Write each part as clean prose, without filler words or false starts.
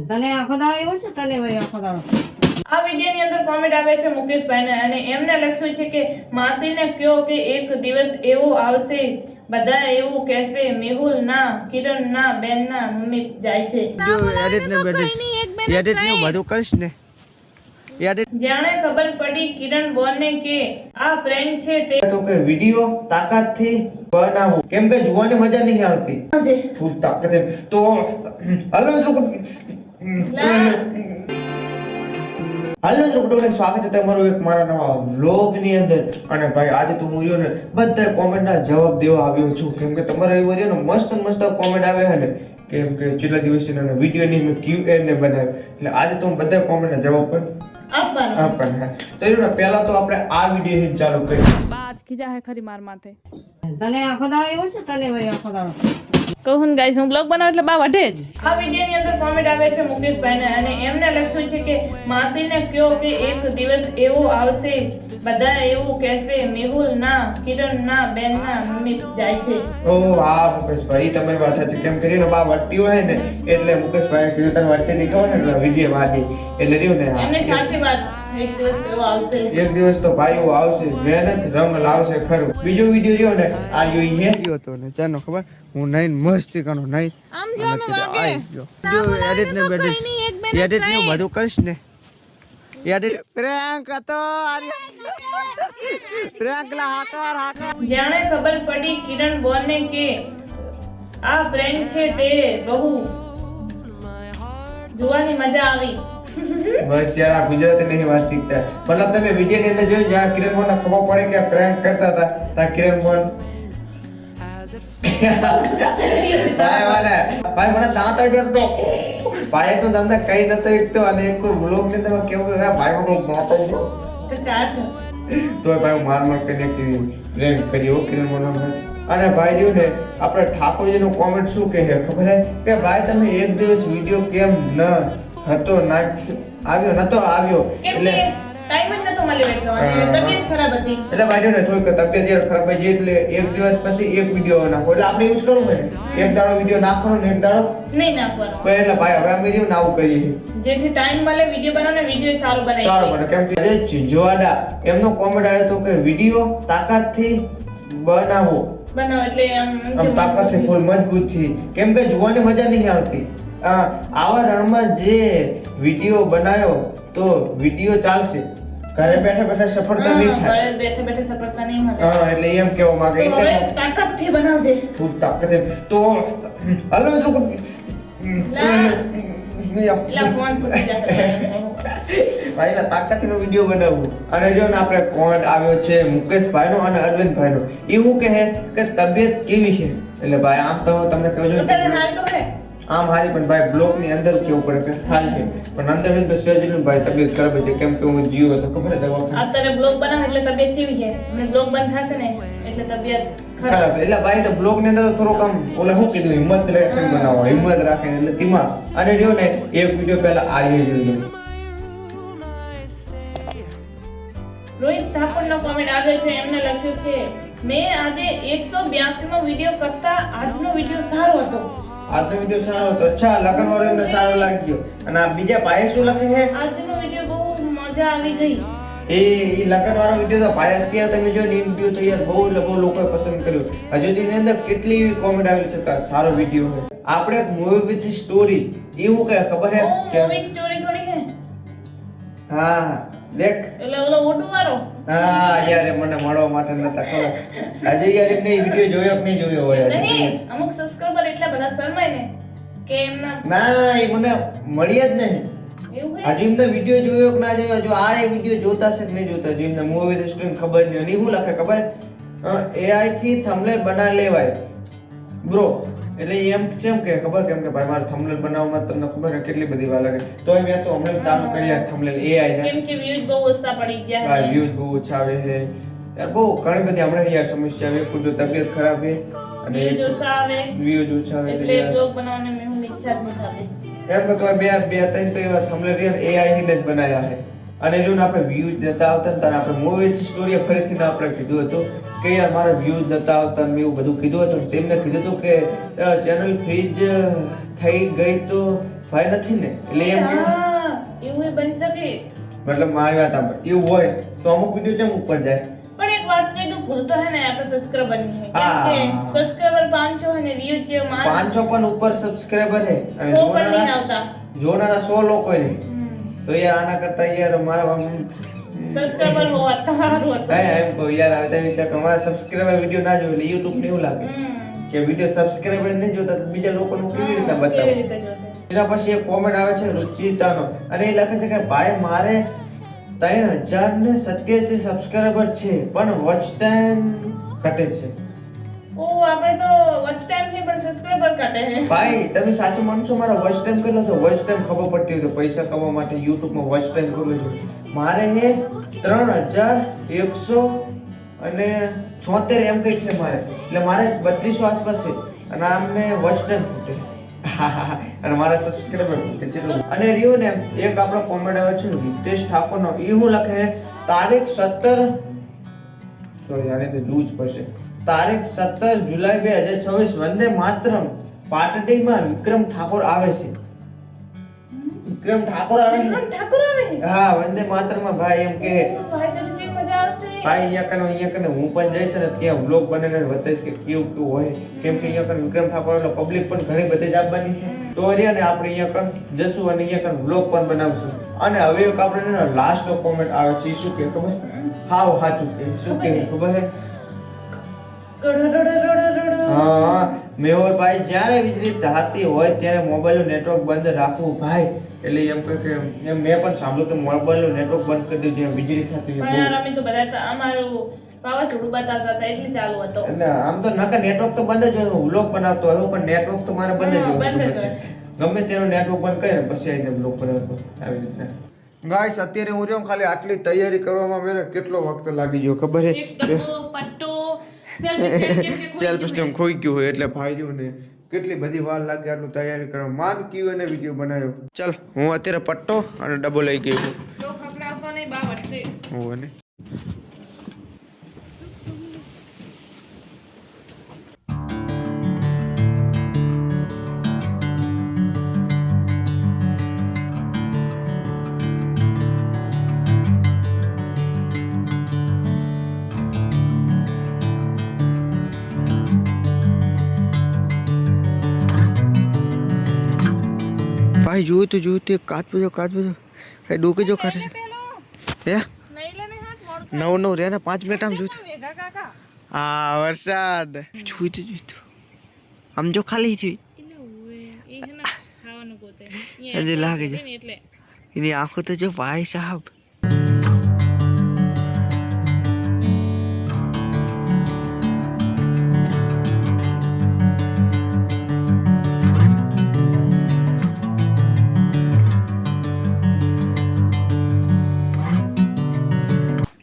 તને આખો દાડો એવું છે તને વળી આખો દાડો આ વિડિયોની અંદર કોમેન્ટ આવે છે મુકેશભાઈને અને એમને લખ્યું છે કે માસીને કહો કે એક દિવસ એવો આવશે બધા એવું કહેશે મેહુલ ના કિરણ ના બેન ના મમ્મી જાય છે એડિટ ને બધું કરીશ ને એડિટ જાણે ખબર પડી કિરણ બોલને કે આ પ્રેન્ક છે તે તો કે વિડિયો તાકાતથી બનાવો કેમ કે જોવાની મજા નહીં આવતી ફૂલ તાકાત તો હાલો હાલો મિત્રો સ્વાગત છે તમારું એક મારા નવા વ્લોગ ની અંદર અને ભાઈ આજે તો હું રહ્યો ને બધા કોમેન્ટ ના જવાબ દેવા આવ્યો છું કેમ કે તમારા એવો રહ્યો ને મસ્ત કોમેન્ટ આવે છે ને કેમ કે છેલ્લા દિવસે વિડીયો ની મેં Q&A બનાવ્યો એટલે આજે તો હું બધા કોમેન્ટ ના જવાબ પણ આપવાના તો એનો પહેલા તો આપણે આ વિડીયો જ ચાલુ કરીએ બાજ ખીજા હે ખરી માર માથે તને આખો દાડો એવું છે તને વળી આખો દાડો કહું ગાઈસ હું બ્લોગ બનાવું એટલે બા વઢે જ આ વિડિયોની અંદર કોમેન્ટ આવે છે મુકેશભાઈને અને એમને લખ્યું છે કે માસીને કહો કે એક દિવસ એવો આવશે બધા એવું કહેશે મેહુલ ના કિરણ ના બેન ના મમ્મી જાય છે ઓ હા મુકેશભાઈ તમારી વાત છે કેમ કરીને બા વટતી હોય ને એટલે મુકેશભાઈ કીધું તમે વટતી ની કહો ને વિડીયો વાજી એટલે રહ્યું ને એમને સાચી વાત એક દિવસ એવો આવશે એક દિવસ તો ભાઈઓ આવશે મહેનત રંગ લાવશે ખરું બીજો વિડિયો રહ્યો ને આ યોઈ હે ગયો તો ને ચાનો ખબર હું નાઈન મસ્તી કરું નાઈન આમ જો મે વાગે એડિટ ને એડિટ ને બધું કરીશ ને એડિટ પ્રેન્ક હતો પ્રેન્ક લા હાકર જાણે ખબર પડી કિરણ બોલને કે આ પ્રેન્ક છે તે બહુ જોવાની મજા આવી બસ યાર આ ગુજરાતી નહીં વાત શીખતા મતલબ તમે વિડિયો ની અંદર જોયું જ્યાં કિરણ મોહન ખબર પડે કે પ્રેન્ક કરતા હતા તા કિરણ મોહન ભાઈ મને દાંત આવી ગયો ભાઈ તો તમને કઈ નતો એકતો અને એક વ્લોગ ની તમે કેવું ભાઈ મને દાંત આવી ગયો તો સ્ટાર્ટ તો ભાઈ માર કરીને પ્રેન્ક કર્યો કિરણ મોહન અને ભાઈ રહ્યું ને આપણે ઠાકોરજીનું કોમેન્ટ શું કહે ખબર હે કે ભાઈ તમે એક દિવસ વિડિયો કેમ ન હતો આવ્યો નતો આવ્યો એટલે ટાઈમ જ નતો મળ્યો એટલો અને તબિયત ખરાબ હતી એટલે ભાઈ ને થોડીક તબિયત યાર ખરાબ થઈ ગઈ એટલે એક દિવસ પછી એક વિડિયો નાખો એટલે આપણે યુઝ કરવું હોય એક દાડો વિડિયો નાખવાનો ને એક દાડો નહીં નાખવાનો એટલે ભાઈ હવે અમે રહ્યું આવું કરીએ જેથી ટાઈમ મળે વિડિયો બનાવને વિડિયો સારો બનાવી સારો બને કેમ કે જે ચીજવાડા એમનો કોમેન્ટ આવ્યો તો કે વિડિયો તાકાતથી બનાવો એટલે આમ તાકાતથી ફૂલ મજબૂતથી કેમ કે જોવાની મજા નહીં આવતી આવા રણમાં જે વિડિયો બનાવ્યો તો વિડિયો ચાલશે ઘરે બેઠા સફળતા નહીં થાય ઘરે બેઠા સફળતા નહીં મળે એટલે એમ કેવા માંગે એટલે તાકાતથી બનાવજે ફૂલ તાકાત તો હાલો ફોન પર ભાઈ તાકાતનો વિડિયો બનાવવું અને જો ને આપણે કોમેન્ટ આવ્યો છે મુકેશભાઈનો અને અરવિંદભાઈનો એવું કહે કે તબિયત કેવી છે એટલે ભાઈ આમ તો તમને કહું છું હાલ તો હે આમ હારી પણ ભાઈ બ્લોક ની અંદર કેવું પડે કે હાલ છે પણ અંદર તો સહેજનું ભાઈ તબિયત ખરાબ છે કેમ કે હું જીવ હતો ખબર છે અત્યારે બ્લોગ બનાવ એટલે તબિયત કેવી છે અને બ્લોગ બંધ થશે ને એટલે તબિયત ખરાબ એટલે ભાઈ તો બ્લોગ ની અંદર તો થોડું કામ ઓલા શું કીધું હિંમત રાખીને બનાવો હિંમત રાખીને એટલે દિમાગ અને જો ને એક વિડિયો પહેલા આર્ય જોઈ લો રોહિત ઠાકોરનો કોમેન્ટ આવ્યો છે એમને લખ્યું કે મેં આજે 182 મો વિડિયો કરતા આજનો વિડિયો સારો હતો આજનો વિડિયો સારો હતો અચ્છા લગન વાળો એમને સારો લાગ્યો અને આ બીજા ભાઈ શું લખે છે આજનો વિડિયો બહુ મજા આવી ગઈ એ લગન વાળો વિડિયો તો ભાઈ અત્યારે તમે જો ને વિડિયો તો યાર બહુ લોકોએ પસંદ કર્યો હજુ તેની અંદર કેટલી એવી કોમેન્ટ આવેલી છે કે સારો વિડિયો છે આપણે એક મૂવી વિથ સ્ટોરી એવું કે ખબર હે કે મૂવી સ્ટોરી થોડી હે હા દેખ એટલે ઓલો ઓટો વાળો હા યાર મને મળવા માટે નતા ખબર આજે યાર એમને વિડિયો જોયો કે નહીં જોયો હોય નહીં અમુક સબસ્ક્રાઇબર એટલા બધા શરમાય ને કે એમના ના એ મને મળ્યા જ નહીં એવું હે આજે એમને વિડિયો જોયો કે ના જોયો જો આ વિડિયો જોતા છે કે નહીં જોતા જો એમને મૂવી વિથ સ્ટોરી ખબર નહીં અને શું લખે ખબર AI થી થંબનેલ બના લેવાય બ્રો એટલે એમ કેમ કે ખબર કેમ કે ભાઈ મારે થંબનેલ બનાવવામાં તમને ખબર ને કેટલી બધી વાર લાગે તોય મેં તો હમણાં ચાલુ કર્યા થંબનેલ AI ને કેમ કે વ્યૂઝ બહુ ઓછા પડી ગયા હા વ્યૂઝ બહુ ઓછા આવે છે યાર બહુ ઘણી બધી હમણાં યાર સમસ્યા આવે કોઈ તબિયત ખરાબ છે અને વ્યૂઝ ઓછા આવે વ્યૂઝ ઓછા આવે એટલે બ્લોગ બનાવવાની મેં હું ઈચ્છા જ નથી થતી એમ કે તો બે ત્રણ તો એવા થંબનેલ AI થી જ બનાવ્યા છે અને જો આપણે વ્યૂઝ નતા આવતા ને આપણે મૂવી સ્ટોરી ફરીથી ના આપણે કીધું હતું કે યાર મારા વ્યૂઝ નતા આવતા ને એવું બધું કીધું હતું તેમને કીધું હતું કે ચેનલ ફ્રીજ થઈ ગઈ તો ભાઈ નથી ને એટલે એમ કે હા, એવું એ બની શકે. મતલબ મારી વાત સાંભળ, એવું હોય તો અમુક વિડીયો કેમ ઉપર જાય? પણ એક વાત કહી દઉં, ભૂલ તો હે ને આપણે સબસ્ક્રાઇબર ની હે. હા. કેમ કે સબસ્ક્રાઇબર 500 હે ને વ્યૂઝ જે 500 પણ ઉપર સબસ્ક્રાઇબર છે અને 100 પણ નહીં આવતા. જોનારા 100 લોકો છે. તો યાર આના કરતા યાર મારા સબસ્ક્રાઇબર હોવા સારું હતું. એમ કહું યાર હવે તમે વિચાર કરો, મારા સબસ્ક્રાઇબર વિડીયો ના જોઈ એટલે YouTube ને એવું લાગે કે વિડીયો સબસ્ક્રાઇબર નહીં જોતા તો બીજા લોકોનું કેવી રીતે કેવી બતાવું. રીતે જોશે? એના પછી એક કોમેન્ટ આવે છે રુચિતાનો અને એ લખે છે કે ભાઈ મારે 3087 સબસ્ક્રાઇબર છે પણ વોચ ટાઈમ ઘટે છે. ઓ આપણે તો વોચ ટાઈમ છે પણ સબસ્ક્રાઇબર ઘટે છે. ભાઈ તમે સાચું માનશો, મારા વોચ ટાઈમ કેટલો છે? વોચ ટાઈમ ખબર પડતી હોય તો પૈસા કમાવા માટે YouTube માં વોચ ટાઈમ કરવો જોઈએ. મારે હે 3176 એમ કઈ છે મારે, એટલે મારે 3200 આસપાસ છે અને આમને વોચ ટાઈમ ખૂટે અને મારા સબસ્ક્રાઇબર ખૂટે છે. અને રહ્યો ને એક આપણો કોમેન્ટ આવે છે હિતેશ ઠાકોરનો, એ હું લખે તારીખ 17 સોરી આને તો જૂજ પડશે, તારીખ 17 જુલાઈ 2026 વંદે માતરમ પાટડીમાં વિક્રમ ઠાકોર આવે છે. વિક્રમ ઠાકોર આવે છે? વિક્રમ ઠાકોર આવે છે? હા, વંદે માતરમમાં ભાઈ એમ કે ભાઈ તો જે મજા આવશે. ભાઈ અહીંયા કને હું પણ જઈશ ને ત્યાં વ્લોગ બનાવીને બતાવીશ કે કેવું હોય, કેમ કે અહીંયા કને વિક્રમ ઠાકોર એટલે પબ્લિક પણ ઘણી બધી જ આવવાની છે. તો રહ્યા ને આપણે અહીંયા કન જશું અને અહીંયા કન વ્લોગ પણ બનાવશું. અને હવે એક આપણે લાસ્ટ કોમેન્ટ આવે છે, શું કે ખબર? હાવ સાચું કે શું કે ખબર છે? હા, મેહોર ભાઈ જ્યારે વીજળી ધાતી હોય ત્યારે મોબાઈલનું નેટવર્ક બંધ રાખવું ભાઈ. એટલે એમ કહે કે એમ મેં પણ સાંભળ્યું કે મોબાઈલનું નેટવર્ક બંધ કરી દેવું જ્યાં વીજળી થતી પણ હોય. યાર અમે તો બધા અમારું વાવાઝોડું બતાવતા હતા એટલે ચાલુ હતો. એટલે આમ તો નકર નેટવર્ક તો બંધ જ હોય, હું વ્લોગ બનાવતો હોય પણ નેટવર્ક તો મારે બંધ જ હા, હોય. બંધ જ હોય. ગમે તેનું નેટવર્ક બંધ કરીને પછી આવીને વ્લોગ બનાવતો આવી રીતના. ગાઈસ અત્યારે હું રહ્યો ખાલી આટલી તૈયારી કરવામાં મને કેટલો વખત લાગી ગયો ખબર છે? એક ડબ્બો, પટ્ટો, સેલ્ફ સ્ટેમ ખોઈ ગયું હોય એટલે ભાઈ રહ્યું ને કેટલી બધી વાર લાગી આટલું તૈયારી કરવા. માન કીયો ને વિડીયો બનાવ્યો. ચાલ હું અત્યારે પટ્ટો અને ડબ્બો લઈ ગયો છું. તો ખખડાવતો નહીં બા વટશે. હોવે ને. ભાઈ જોયું તો કાચ પૂજો કઈ ડોકે જો કાઢે હે નહીં લેને હાથ મોડ 9 રે ને 5 મિનિટ આમ જોયું વેગા કાકા. હા વરસાદ જોયું આમ જો ખાલી થઈ એટલે ઓએ એ છે ને ખાવાનું પોતે હજી લાગે છે એટલે એની આંખો તો જો ભાઈ સાહેબ.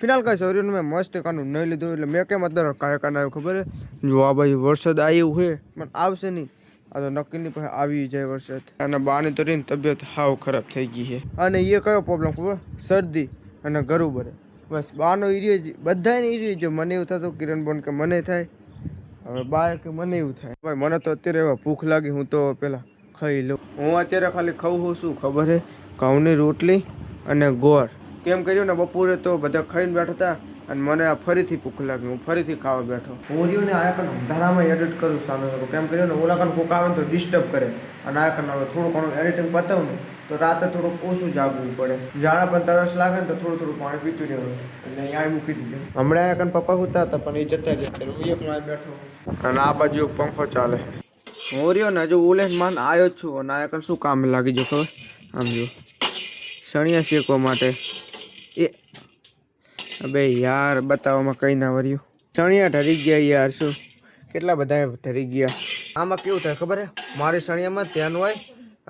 ફિલહાલ કઈ સૌર્યનું મેં મસ્ત કાનું નહીં લીધું એટલે મેં કેમ અત્યારે કાંઈ કાન આવ્યું ખબર છે? જો આ બાજુ વરસાદ આવ્યું હોય પણ આવશે નહીં, આ તો નક્કી નહીં પછી આવી જાય વરસાદ. અને બાની તો રીને તબિયત હાવ ખરાબ થઈ ગઈ છે. અને એ કયો પ્રોબ્લેમ ખબર? શરદી અને ગળું ભરે. બસ બાનો એરિયો જ બધાને એરિયો જો મને એવું થતું કિરણ બોન કે મને થાય, હવે બા કે મને એવું થાય. ભાઈ મને તો અત્યારે એવા ભૂખ લાગી, હું તો પેલા ખાઈ લઉં. હું અત્યારે ખાલી ખાઉં શું ખબર છે? ઘઉંની રોટલી અને ગોળ. કેમ કર્યું ને બપોરે તો બધા ખાઈને બેઠા હતા અને મને આ ફરીથી ભૂખ લાગી, હું ફરીથી ખાવા બેઠો. હું રહ્યો ને આ કણ અંધારામાં એડિટ કરું સામે. કેમ કર્યું ને ઓલા કણ કોક આવે ને તો ડિસ્ટર્બ કરે અને આ કણ હવે થોડું ઘણું એડિટિંગ પતાવું ને તો રાતે થોડુંક ઓછું જાગવું પડે. જાણે પણ તરસ લાગે ને તો થોડું થોડું પાણી પીતું રહેવાનું એટલે અહીંયા મૂકી દીધું. હમણાં આ કણ પપ્પા હોતા હતા પણ એ જતા રહ્યા, હું એક માં બેઠો અને આ બાજુ એક પંખો ચાલે. હું રહ્યો ને હજુ ઓલે માન આવ્યો જ છું અને આ કણ શું કામ લાગી ગયો ખબર? આમ જો સણિયા શેકવા માટે. એ અબે યાર બતાવવામાં કંઈ ના વર્યું. સણિયા ઢરી ગયા યાર, શું કેટલા બધા ઢરી ગયા. આમાં કેવું થાય ખબર હે? મારી સણિયામાં ધ્યાન હોય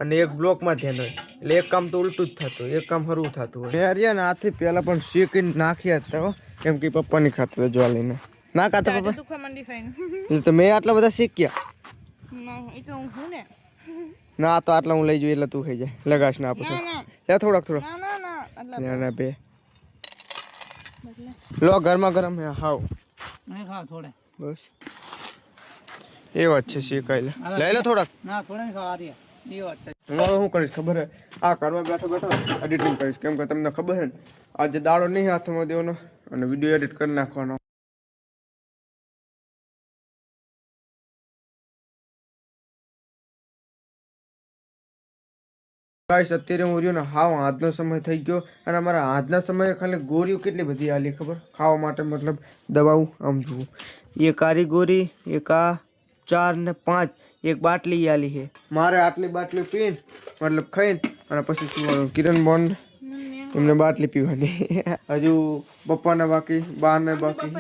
અને એક બ્લોકમાં ધ્યાન હોય એટલે એક કામ તો ઉલટું જ થતું હોય, એક કામ હરવું થતું હોય. મેં રહ્યા ને આથી પહેલાં પણ શેકીને નાખ્યા હતા હો, કેમ કે પપ્પાની ખાતું હતા જ્વા લઈને. ના ખાતા પપ્પા દુખા મંડી ખાઈને. તો મેં આટલા બધા શીખ્યા એ તો હું ને ના તો આટલા હું લઈ જઉં એટલે તું ખાઈ જાય. લગાશ ના આપું લે થોડાક ના ના બે લો ગરમા ગરમ હે હાવ નહીં ખાવા થોડે બસ એ વાત છે શીખાય લઈ લે થોડાક ના થોડે ખાવા દે એ વાત છે. હું હવે શું કરીશ ખબર હે, આ કરવા બેઠો બેઠો એડિટિંગ કરીશ, કેમ કે તમને ખબર છે ને આજે દાડો નહીં હાથમાં દેવાનો અને વિડીયો એડિટ કરી નાખવાનો. ગાઈસ અત્યારે હું રહ્યો ને હાવ આજનો સમય થઈ ગયો અને અમારા આજના સમયે ખાલી ગોળીઓ કેટલી બધી આલી ખબર ખાવા માટે, મતલબ દવાઓ. આમ જુઓ, એક આરી ગોરી, એક આ 4 ને 5, એક બાટલી આલી છે. મારે આટલી બાટલી પીને મતલબ ખાઈને અને પછી શું કિરણ બોન્ડ એમને બાટલી પીવાની. હજુ બપ્પાને બાકી, બાને બાકી,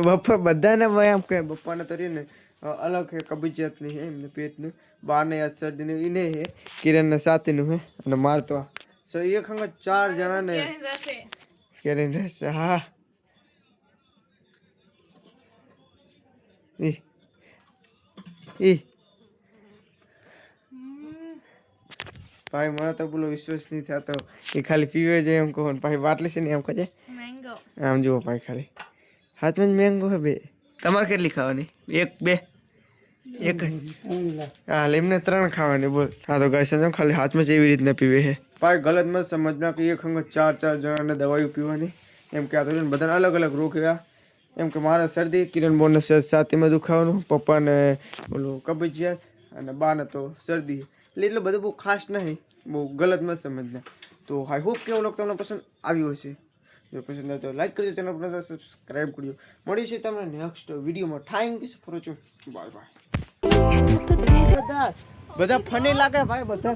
બપ્પા બધાને એમ કહે બપ્પાને તો રહીને અલગ છે કબજિયાતની છે એમને પેટનું, બારને યાદ શરદીનું એને છે, કિરણને સાથેનું છે અને મારે તો એક હંગ 4 જણાને કિરણ રહેશે. હા ભાઈ મને તો બોલો વિશ્વાસ નહીં થતો, એ ખાલી પીવે છે એમ કહો ભાઈ બાટલી છે ને એમ કહે આમ જુઓ ભાઈ ખાલી હાથમાં જ મેંગો હે. બે તમારે કેટલી ખાવાની? 1 2 એક હા એમને 3 ખાવાની બોલ. હા તો ગાય સમજો ખાલી હાથમાં જ એવી રીતના પીવે છે ભાઈ. ગલત મત સમજના કે એક હંગ 4 જણાને દવાઈઓ પીવાની, એમ કે આ તો બધાને અલગ અલગ રોગ એવા. એમ કે મારે શરદી, કિરણ બોનને છાતીમાં દુખાવાનું, પપ્પાને ઓલું કબજિયાત અને બાને તો શરદી. એટલે એટલું બધું બહુ ખાસ નહીં, બહુ ગલત મત સમજના. તો આઈ હોપ કે લોકો તમને પસંદ આવ્યું હશે. જો પસંદ આવે તો લાઈક કરજો, ચેનલ પર સબસ્ક્રાઈબ કરજો. મળીશું તમને નેક્સ્ટ વિડીયોમાં. Thank you for watching. Bye bye. બધા ફની લાગે ભાઈ, બધા